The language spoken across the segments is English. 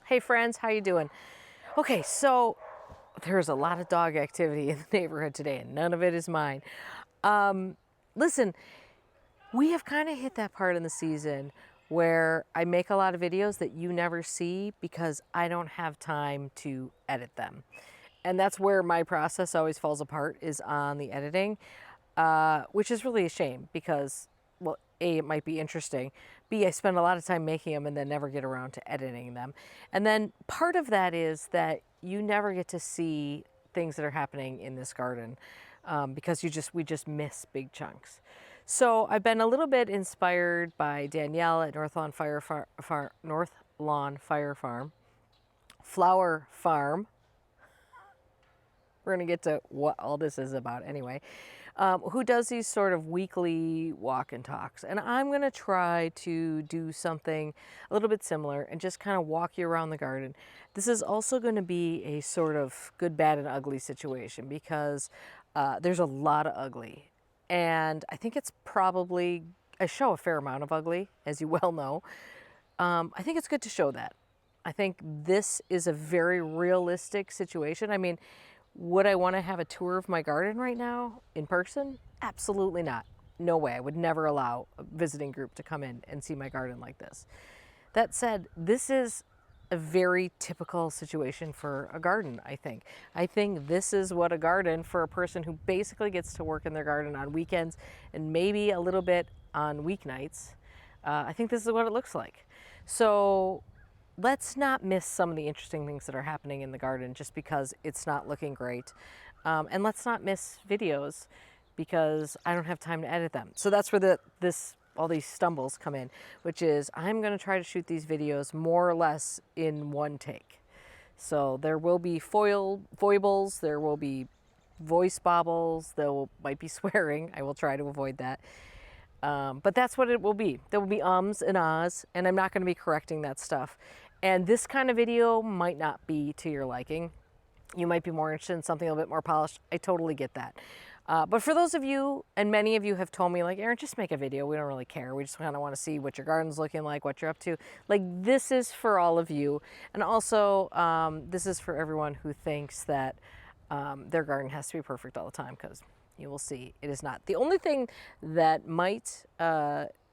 Hey friends, how you doing? Okay, so there's a lot of dog activity in the neighborhood today and none of it is mine. Listen, we have kind of hit that part in the season where I make a lot of videos that you never see because I don't have time to edit them. And that's where my process always falls apart, is on the editing, which is really a shame because, well, A, it might be interesting. B, I spend a lot of time making them and then never get around to editing them. And then part of that is that you never get to see things that are happening in this garden because we just miss big chunks. So I've been a little bit inspired by Danielle at North Lawn Flower Farm. We're going to get to what all this is about anyway, who does these sort of weekly walk and talks. And I'm going to try to do something a little bit similar and just kind of walk you around the garden. This is also going to be a sort of good, bad, and ugly situation because there's a lot of ugly. And I think it's probably, I show a fair amount of ugly, as you well know. I think it's good to show that. I think this is a very realistic situation. I mean, would I want to have a tour of my garden right now in person? Absolutely not. No way. I would never allow a visiting group to come in and see my garden like this. That said, this is a very typical situation for a garden, I think. I think this is what a garden for a person who basically gets to work in their garden on weekends and maybe a little bit on weeknights. I think this is what it looks like. So let's not miss some of the interesting things that are happening in the garden just because it's not looking great. And let's not miss videos because I don't have time to edit them. So that's where all these stumbles come in, which is I'm going to try to shoot these videos more or less in one take. So there will be foibles, there will be voice bobbles, might be swearing. I will try to avoid that. But that's what it will be. There will be ums and ahs, and I'm not going to be correcting that stuff. And this kind of video might not be to your liking. You might be more interested in something a little bit more polished. I totally get that. But for those of you, and many of you have told me, like, Erin, just make a video. We don't really care. We just kind of want to see what your garden's looking like, what you're up to. Like, this is for all of you. And also, this is for everyone who thinks that their garden has to be perfect all the time, because you will see it is not. The only thing that might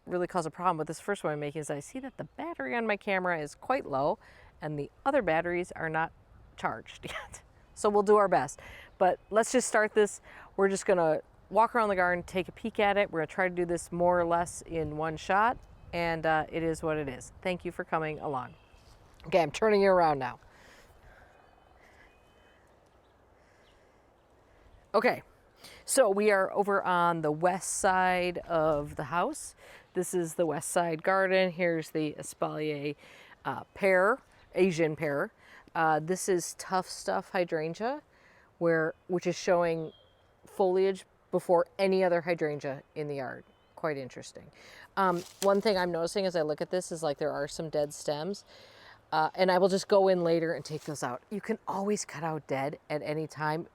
really cause a problem with this first one I'm making is I see that the battery on my camera is quite low and the other batteries are not charged yet. So we'll do our best. But let's just start this. We're just gonna walk around the garden, take a peek at it. We're gonna try to do this more or less in one shot, and it is what it is. Thank you for coming along. Okay, I'm turning you around now. Okay. So we are over on the west side of the house. This is the west side garden. Here's the espalier pear, Asian pear. This is Tough Stuff hydrangea, which is showing foliage before any other hydrangea in the yard. Quite interesting. One thing I'm noticing as I look at this is like there are some dead stems. And I will just go in later and take those out. You can always cut out dead at any time.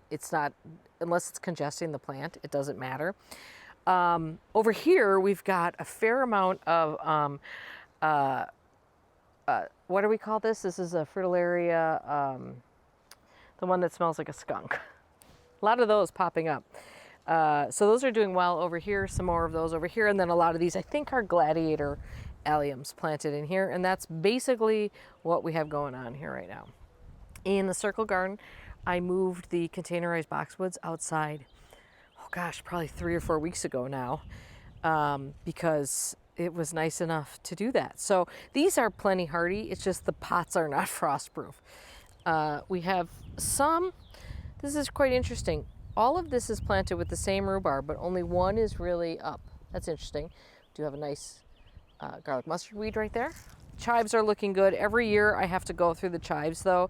It's not, unless it's congesting the plant, it doesn't matter. Over here, we've got a fair amount of, what do we call this? This is a fritillaria, the one that smells like a skunk. A lot of those popping up. So those are doing well over here, some more of those over here, and then a lot of these I think are gladiator alliums planted in here, and that's basically what we have going on here right now. In the circle garden, I moved the containerized boxwoods outside, oh gosh, probably 3 or 4 weeks ago now, because it was nice enough to do that. So these are plenty hardy, it's just the pots are not frost-proof. We have some, this is quite interesting. All of this is planted with the same rhubarb, but only one is really up. That's interesting. Do have a nice garlic mustard weed right there. Chives are looking good. Every year I have to go through the chives though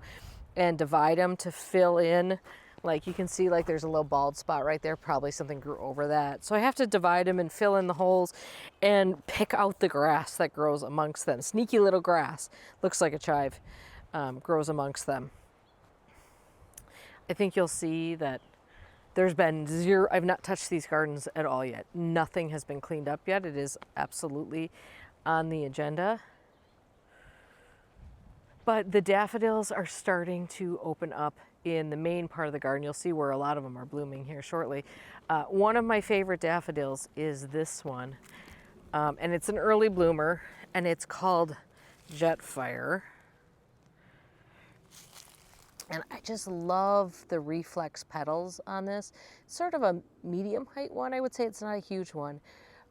and divide them to fill in. Like you can see, like there's a little bald spot right there. Probably something grew over that. So I have to divide them and fill in the holes and pick out the grass that grows amongst them. Sneaky little grass. Looks like a chive grows amongst them. I think you'll see that there's been zero, I've not touched these gardens at all yet. Nothing has been cleaned up yet. It is absolutely on the agenda. But the daffodils are starting to open up in the main part of the garden. You'll see where a lot of them are blooming here shortly. One of my favorite daffodils is this one. And it's an early bloomer, and it's called Jetfire. And I just love the reflex petals on this. It's sort of a medium height one, I would say. It's not a huge one.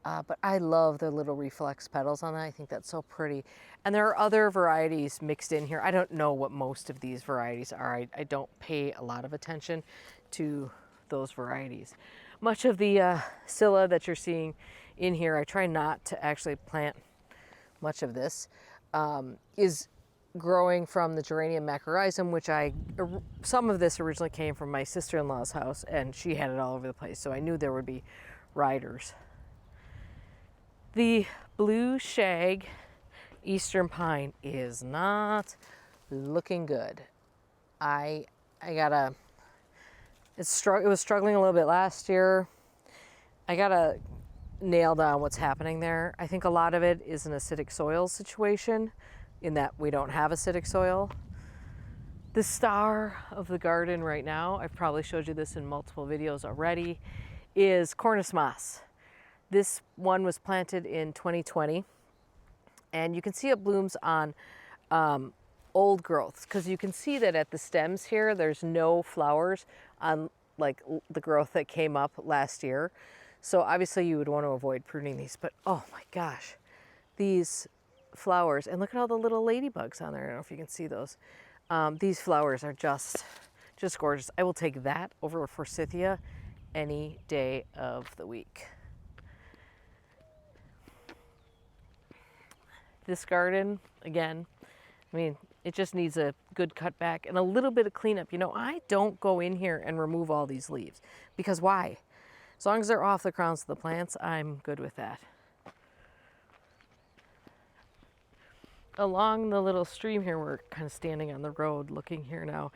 But I love the little reflex petals on that. I think that's so pretty. And there are other varieties mixed in here. I don't know what most of these varieties are. I don't pay a lot of attention to those varieties. Much of the Scilla that you're seeing in here, I try not to actually plant much of this, is growing from the geranium macrorhizum, which some of this originally came from my sister-in-law's house, and she had it all over the place, so I knew there would be riders. The blue shag eastern pine is not looking good. It was struggling a little bit last year. I gotta nail down what's happening there. I think a lot of it is an acidic soil situation, in that we don't have acidic soil. The star of the garden right now, I've probably showed you this in multiple videos already, is Cornus moss. This one was planted in 2020, and you can see it blooms on old growths, because you can see that at the stems here, there's no flowers on like the growth that came up last year. So obviously you would want to avoid pruning these, but oh my gosh, these flowers, and look at all the little ladybugs on there. I don't know if you can see those. These flowers are just gorgeous. I will take that over forsythia any day of the week. This garden, again, I mean, it just needs a good cutback and a little bit of cleanup. You know, I don't go in here and remove all these leaves, because why? As long as they're off the crowns of the plants, I'm good with that. Along the little stream here, we're kind of standing on the road looking here now.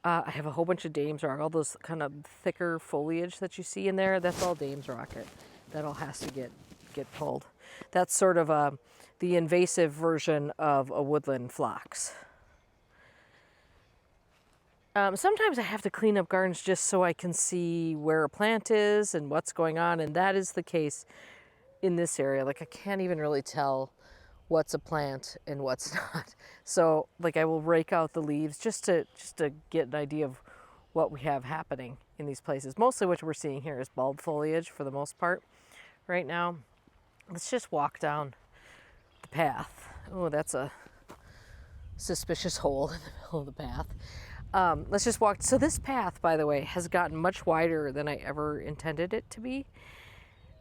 I have a whole bunch of dame's rock, all those kind of thicker foliage that you see in there. That's all dame's rocket. That all has to get pulled. That's sort of the invasive version of a woodland phlox. Sometimes I have to clean up gardens just so I can see where a plant is and what's going on, and that is the case in this area. Like, I can't even really tell what's a plant and what's not. So like, I will rake out the leaves just to get an idea of what we have happening in these places. Mostly what we're seeing here is bulb foliage for the most part right now. Let's just walk down the path. Oh, that's a suspicious hole in the middle of the path. Let's just walk. So this path, by the way, has gotten much wider than I ever intended it to be.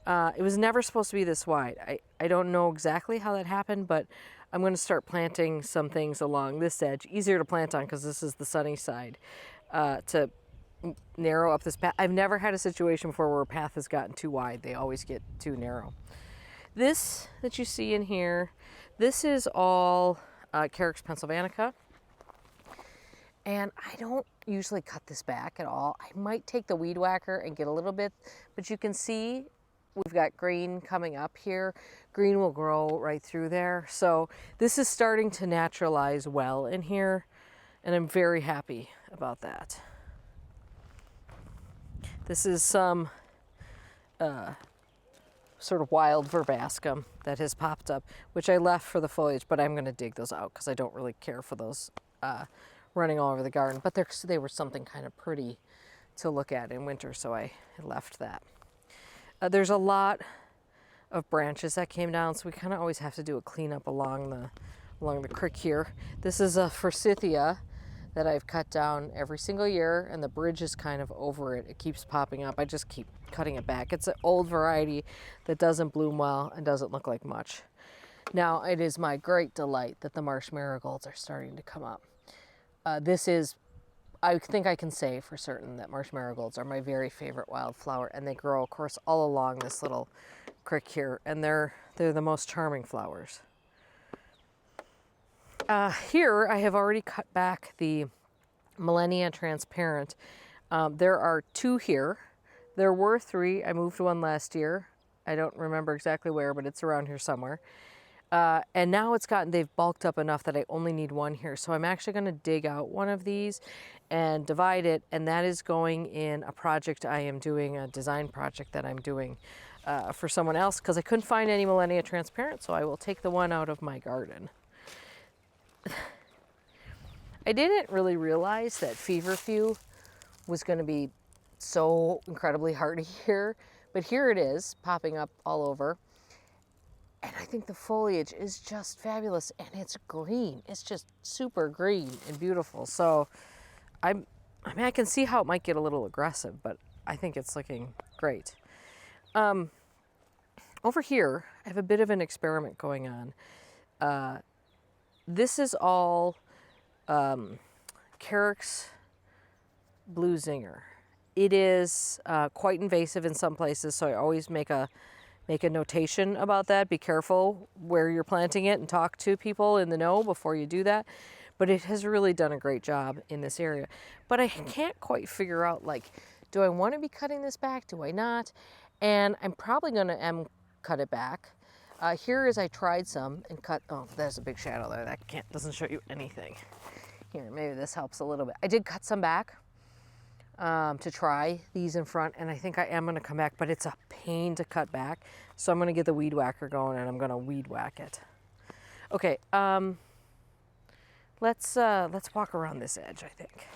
It was never supposed to be this wide. I don't know exactly how that happened, but I'm going to start planting some things along this edge. Easier to plant on because this is the sunny side, to narrow up this path. I've never had a situation before where a path has gotten too wide. They always get too narrow. This that you see in here, this is all Carex pennsylvanica. And I don't usually cut this back at all. I might take the weed whacker and get a little bit, but you can see we've got green coming up here. Green will grow right through there. So this is starting to naturalize well in here, and I'm very happy about that. This is some sort of wild verbascum that has popped up, which I left for the foliage, but I'm gonna dig those out because I don't really care for those running all over the garden, but they were something kind of pretty to look at in winter, so I left that. There's a lot of branches that came down, so we kind of always have to do a cleanup along the creek here. This is a forsythia that I've cut down every single year, and the bridge is kind of over it. It keeps popping up. I just keep cutting it back. It's an old variety that doesn't bloom well and doesn't look like much. Now, it is my great delight that the marsh marigolds are starting to come up. I think I can say for certain that marsh marigolds are my very favorite wildflower, and they grow, of course, all along this little creek here, and they're the most charming flowers. Here, I have already cut back the Millennia Transparent. There are 2 here. There were 3. I moved one last year. I don't remember exactly where, but it's around here somewhere. And now they've bulked up enough that I only need one here. So I'm actually going to dig out one of these and divide it. And that is going in a project I am doing, a design project that I'm doing for someone else, because I couldn't find any Millennia Transparent. So I will take the one out of my garden. I didn't really realize that feverfew was going to be so incredibly hardy here. But here it is, popping up all over. And I think the foliage is just fabulous, and it's green. It's just super green and beautiful. So I mean, I can see how it might get a little aggressive, but I think it's looking great. Over here, I have a bit of an experiment going on. This is all Carrick's Blue Zinger. It is quite invasive in some places, so I always make a notation about that. Be careful where you're planting it and talk to people in the know before you do that. But it has really done a great job in this area. But I can't quite figure out, like, do I want to be cutting this back? Do I not? And I'm probably going to cut it back. Here is I tried some and cut, oh, there's a big shadow there. That doesn't show you anything. Here, maybe this helps a little bit. I did cut some back to try these in front, and I think I am going to come back, but it's a pain to cut back. So I'm going to get the weed whacker going, and I'm going to weed whack it. Okay, let's walk around this edge, I think.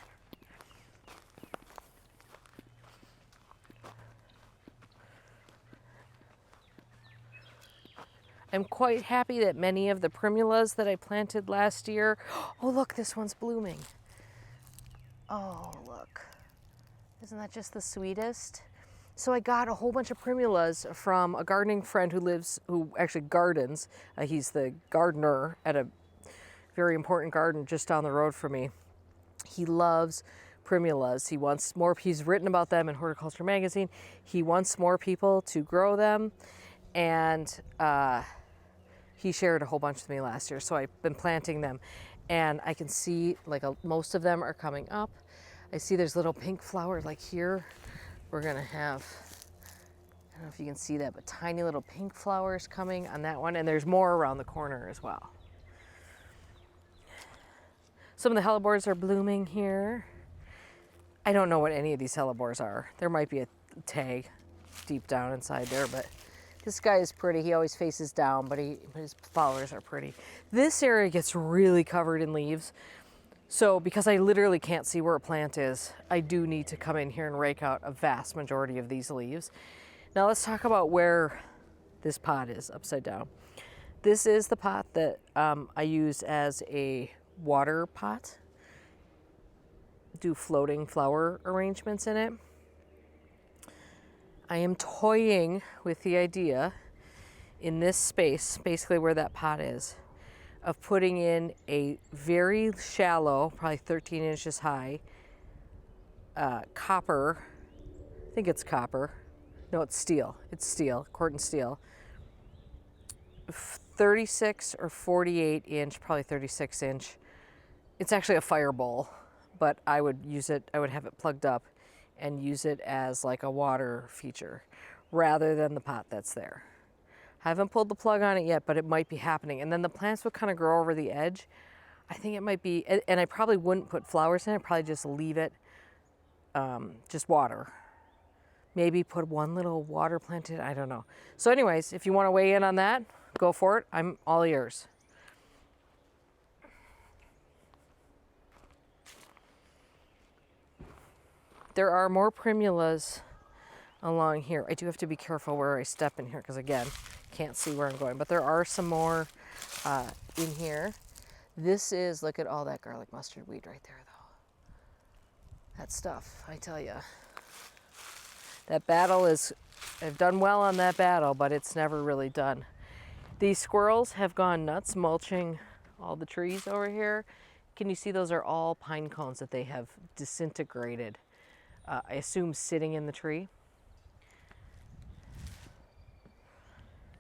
I'm quite happy that many of the Primulas that I planted last year, oh look, this one's blooming. Oh, look. Isn't that just the sweetest? So I got a whole bunch of Primulas from a gardening friend who actually gardens. He's the gardener at a very important garden just down the road from me. He loves Primulas. He wants more, he's written about them in Horticulture Magazine. He wants more people to grow them. And he shared a whole bunch with me last year. So I've been planting them. And I can see like most of them are coming up. I see there's little pink flowers like here. We're gonna have, I don't know if you can see that, but tiny little pink flowers coming on that one. And there's more around the corner as well. Some of the hellebores are blooming here. I don't know what any of these hellebores are. There might be a tag deep down inside there, but this guy is pretty. He always faces down, but his flowers are pretty. This area gets really covered in leaves. So because I literally can't see where a plant is, I do need to come in here and rake out a vast majority of these leaves. Now let's talk about where this pot is upside down. This is the pot that I use as a water pot. Do floating flower arrangements in it. I am toying with the idea in this space, basically where that pot is, of putting in a very shallow, probably 13 inches high, copper, I think it's copper, no, it's steel, Corten steel, 36 or 48 inch, probably 36 inch. It's actually a fire bowl, but I would use it, I would have it plugged up and use it as like a water feature rather than the pot that's there. I haven't pulled the plug on it yet, but it might be happening. And then the plants would kind of grow over the edge. I think it might be, and I probably wouldn't put flowers in it, I'd probably just leave it, just water. Maybe put one little water plant in, I don't know. So anyways, if you want to weigh in on that, go for it. I'm all ears. There are more Primulas along here. I do have to be careful where I step in here because, again, can't see where I'm going. But there are some more in here. This is, look at all that garlic mustard weed right there, though. That stuff, I tell you. That battle is, I've done well on that battle, but it's never really done. These squirrels have gone nuts mulching all the trees over here. Can you see those are all pine cones that they have disintegrated? I assume sitting in the tree.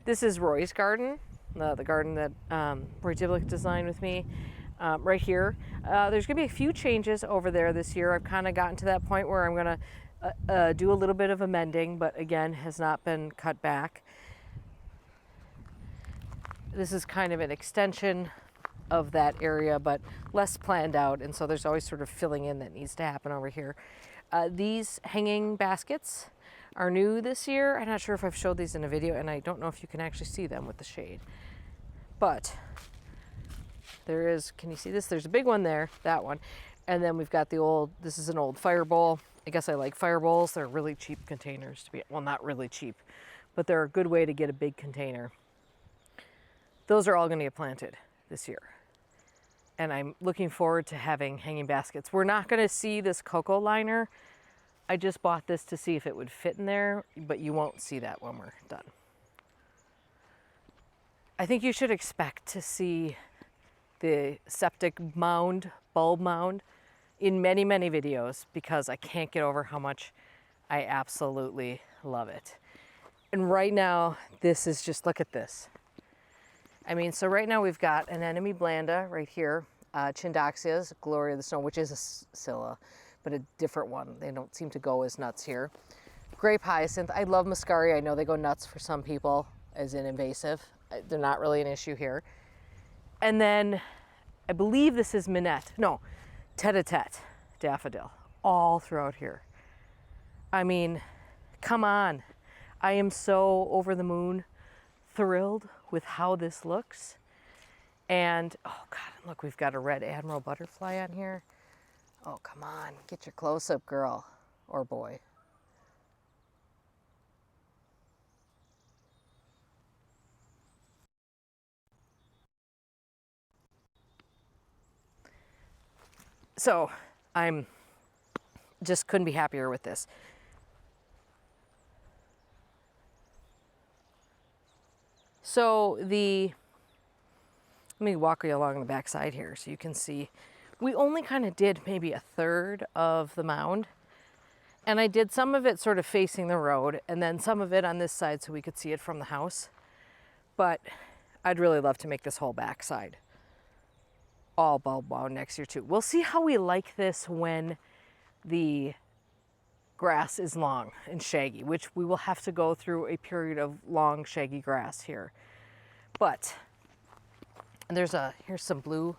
This is Roy's garden, the garden that Roy Diblick designed with me right here. There's gonna be a few changes over there this year. I've kind of gotten to that point where I'm gonna do a little bit of amending, but again, has not been cut back. this is kind of an extension of that area, but less planned out. And so there's always sort of filling in that needs to happen over here. These hanging baskets are new this year. I'm not sure if I've showed these in a video, and I don't know if you can actually see them with the shade. But there is, can you see this? There's a big one there, that one. And then we've got the old, this is an old fire bowl. I guess I like fire bowls. They're really cheap containers to be, well, not really cheap, but they're a good way to get a big container. Those are all going to get planted this year. And I'm looking forward to having hanging baskets. We're not going to see this cocoa liner. I just bought this to see if it would fit in there, but you won't see that when we're done. I think you should expect to see the septic mound, bulb mound, in many, many videos, because I can't get over how much I absolutely love it. And right now, this is just, look at this. I mean, so right now we've got an Anemone blanda right here, Chindoxias, Gloria of the Snow, which is a Scilla, but a different one. They don't seem to go as nuts here. Grape hyacinth. I love Muscari. I know they go nuts for some people, as in invasive. They're not really an issue here. And then I believe this is Minette. No, tete-a-tete daffodil, all throughout here. I mean, come on. I am so over the moon thrilled with how this looks. And, oh God, look, we've got a red admiral butterfly on here. Oh, come on, get your close-up, girl or boy. So I'm just couldn't be happier with this. So let me walk you along the back side here so you can see. We only kind of did maybe a third of the mound. And I did some of it sort of facing the road and then some of it on this side so we could see it from the house. But I'd really love to make this whole back side all bulb wound next year too. We'll see how we like this when the grass is long and shaggy, which we will have to go through a period of long shaggy grass here. But here's some blue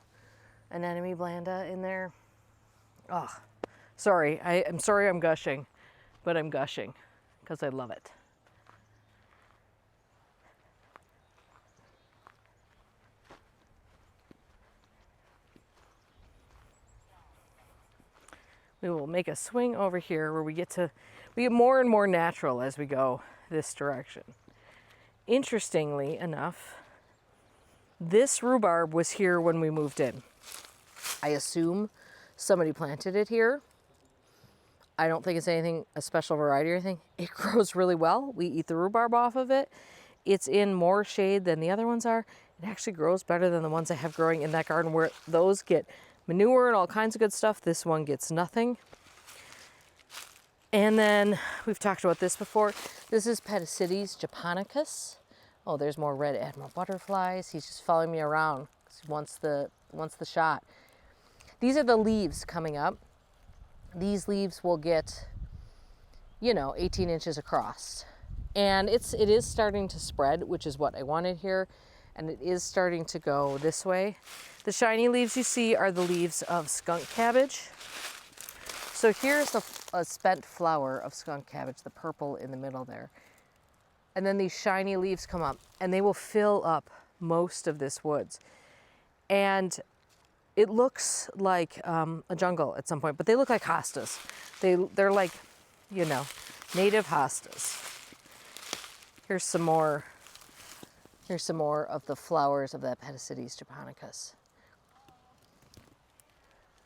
Anemone blanda in there. Oh, sorry, I'm sorry I'm gushing, but I'm gushing because I love it. We will make a swing over here where we get more and more natural as we go this direction. Interestingly enough, this rhubarb was here when we moved in. I assume somebody planted it here. I don't think it's anything, a special variety or anything. It grows really well. We eat the rhubarb off of it. It's in more shade than the other ones are. It actually grows better than the ones I have growing in that garden where those get manure and all kinds of good stuff. This one gets nothing. And then we've talked about this before. This is Peticides japonicus. Oh, there's more red admiral butterflies. He's just following me around because he wants the shot. These are the leaves coming up. These leaves will get, 18 inches across. And it is starting to spread, which is what I wanted here. And it is starting to go this way. The shiny leaves you see are the leaves of skunk cabbage. So here's a spent flower of skunk cabbage, the purple in the middle there. And then these shiny leaves come up and they will fill up most of this woods. And it looks like a jungle at some point, but they look like hostas. They're like, native hostas. Here's some more of the flowers of that Peticides japonicus.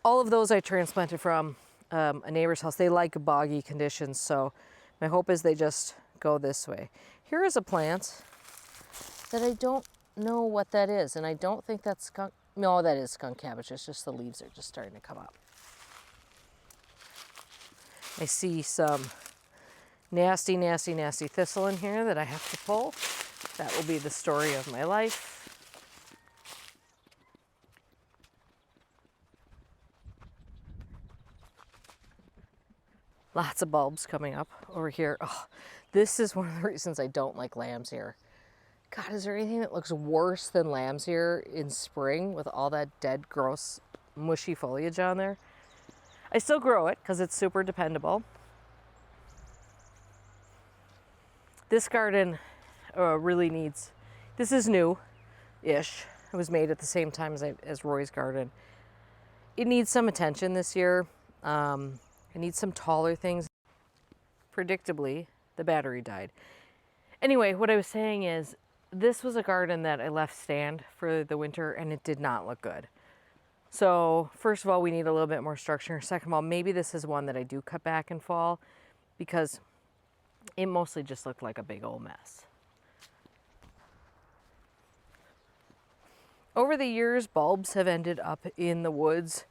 All of those I transplanted from a neighbor's house. They like boggy conditions, so my hope is they just go this way. Here is a plant that I don't know what that is, and I don't think that's skunk. No, that is skunk cabbage. It's just the leaves are just starting to come up. I see some nasty, nasty, nasty thistle in here that I have to pull. That will be the story of my life. Lots of bulbs coming up over here. Oh, this is one of the reasons I don't like lambs here. God, is there anything that looks worse than lamb's ear in spring with all that dead, gross, mushy foliage on there? I still grow it because it's super dependable. This garden really needs, this is new-ish. It was made at the same time as Roy's garden. It needs some attention this year. It needs some taller things. Predictably, the battery died. Anyway, what I was saying is, this was a garden that I left stand for the winter and it did not look good. So first of all, we need a little bit more structure. Second of all, maybe this is one that I do cut back in fall because it mostly just looked like a big old mess. Over the years, bulbs have ended up in the woods,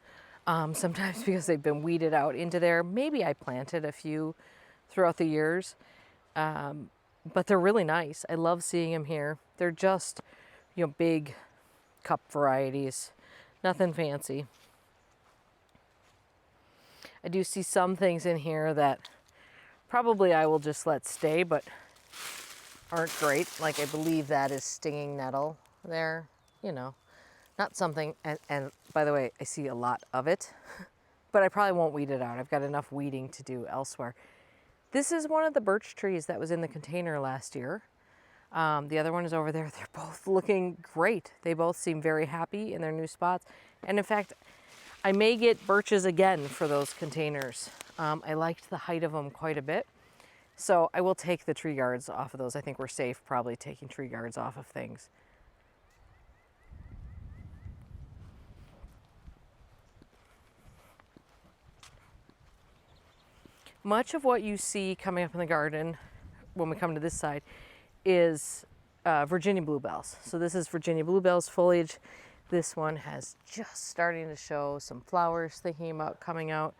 sometimes because they've been weeded out into there. Maybe I planted a few throughout the years. But they're really nice. I love seeing them here. They're just, big cup varieties. Nothing fancy. I do see some things in here that probably I will just let stay, but aren't great. Like I believe that is stinging nettle there. Not something, and by the way, I see a lot of it, but I probably won't weed it out. I've got enough weeding to do elsewhere. This is one of the birch trees that was in the container last year. The other one is over there. They're both looking great. They both seem very happy in their new spots. And in fact, I may get birches again for those containers. I liked the height of them quite a bit. So I will take the tree guards off of those. I think we're safe probably taking tree guards off of things. Much of what you see coming up in the garden when we come to this side is Virginia bluebells. So this is Virginia bluebells foliage. This one has just starting to show some flowers thinking about coming out.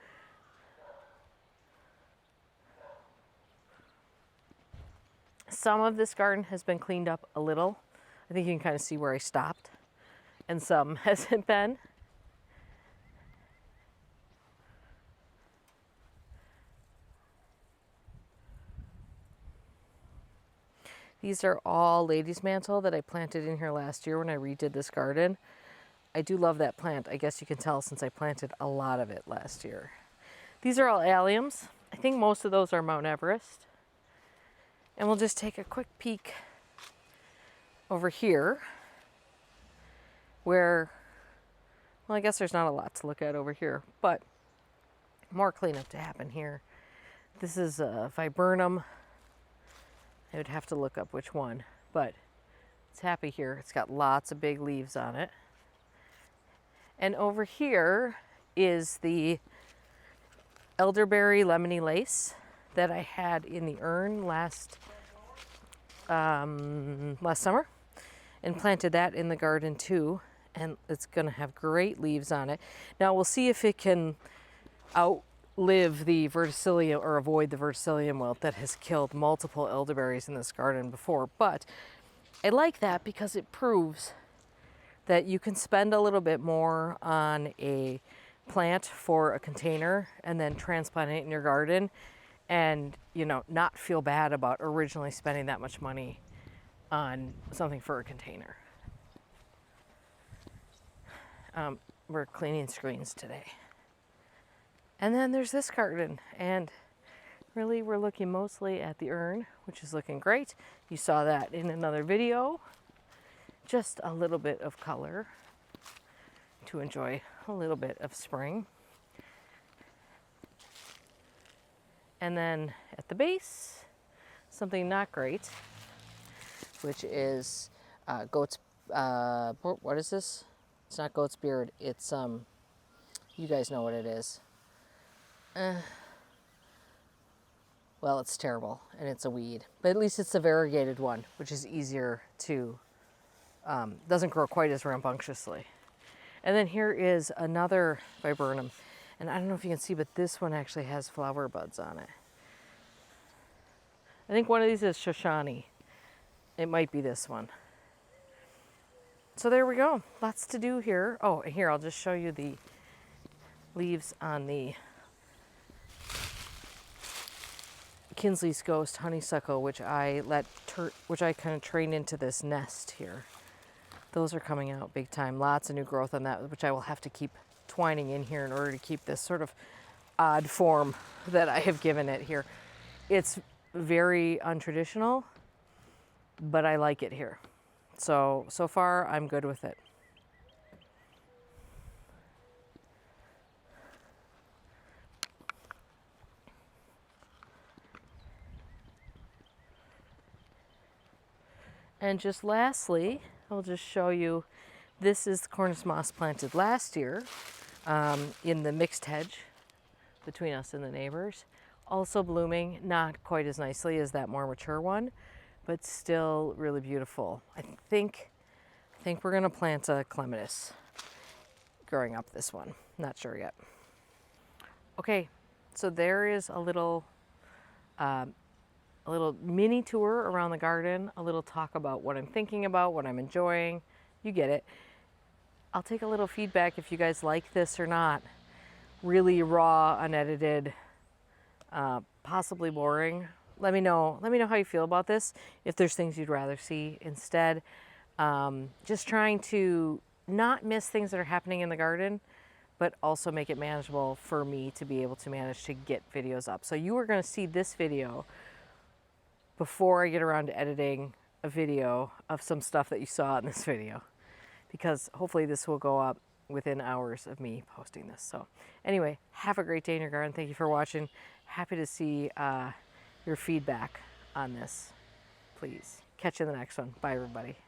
Some of this garden has been cleaned up a little. I think you can kind of see where I stopped, and some hasn't been. These are all ladies' mantle that I planted in here last year when I redid this garden. I do love that plant. I guess you can tell since I planted a lot of it last year. These are all alliums. I think most of those are Mount Everest. And we'll just take a quick peek over here where, well, I guess there's not a lot to look at over here, but more cleanup to happen here. This is a viburnum. I would have to look up which one, but it's happy here. It's got lots of big leaves on it. And over here is the elderberry lemony lace that I had in the urn last summer, and planted that in the garden too. And it's gonna have great leaves on it. Now we'll see if it can outlive the verticillium or avoid the verticillium wilt that has killed multiple elderberries in this garden before. But I like that because it proves that you can spend a little bit more on a plant for a container and then transplant it in your garden and, not feel bad about originally spending that much money on something for a container. We're cleaning screens today. And then there's this garden, and really we're looking mostly at the urn, which is looking great. You saw that in another video. Just a little bit of color to enjoy a little bit of spring. And then at the base, something not great, which is goat's, what is this? It's not goat's beard, it's, you guys know what it is. Well, it's terrible, and it's a weed. But at least it's the variegated one, which is easier to, doesn't grow quite as rambunctiously. And then here is another viburnum. And I don't know if you can see, but this one actually has flower buds on it. I think one of these is Shoshani. It might be this one. So there we go. Lots to do here. Oh, here, I'll just show you the leaves on the Kinsley's Ghost honeysuckle, which I kind of train into this nest here. Those are coming out big time. Lots of new growth on that, which I will have to keep twining in here in order to keep this sort of odd form that I have given it here. It's very untraditional, but I like it here. So far I'm good with it. And just lastly, I'll just show you, this is the Cornus moss planted last year in the mixed hedge between us and the neighbors. Also blooming, not quite as nicely as that more mature one, but still really beautiful. I think we're gonna plant a clematis growing up this one. Not sure yet. Okay, so there is a little mini tour around the garden, a little talk about what I'm thinking about, what I'm enjoying. You get it. I'll take a little feedback if you guys like this or not. Really raw, unedited, possibly boring. Let me know how you feel about this. If there's things you'd rather see instead. Just trying to not miss things that are happening in the garden, but also make it manageable for me to be able to manage to get videos up. So you are going to see this video before I get around to editing a video of some stuff that you saw in this video, because hopefully this will go up within hours of me posting this. So anyway, have a great day in your garden. Thank you for watching. Happy to see your feedback on this. Please catch you in the next one. Bye everybody.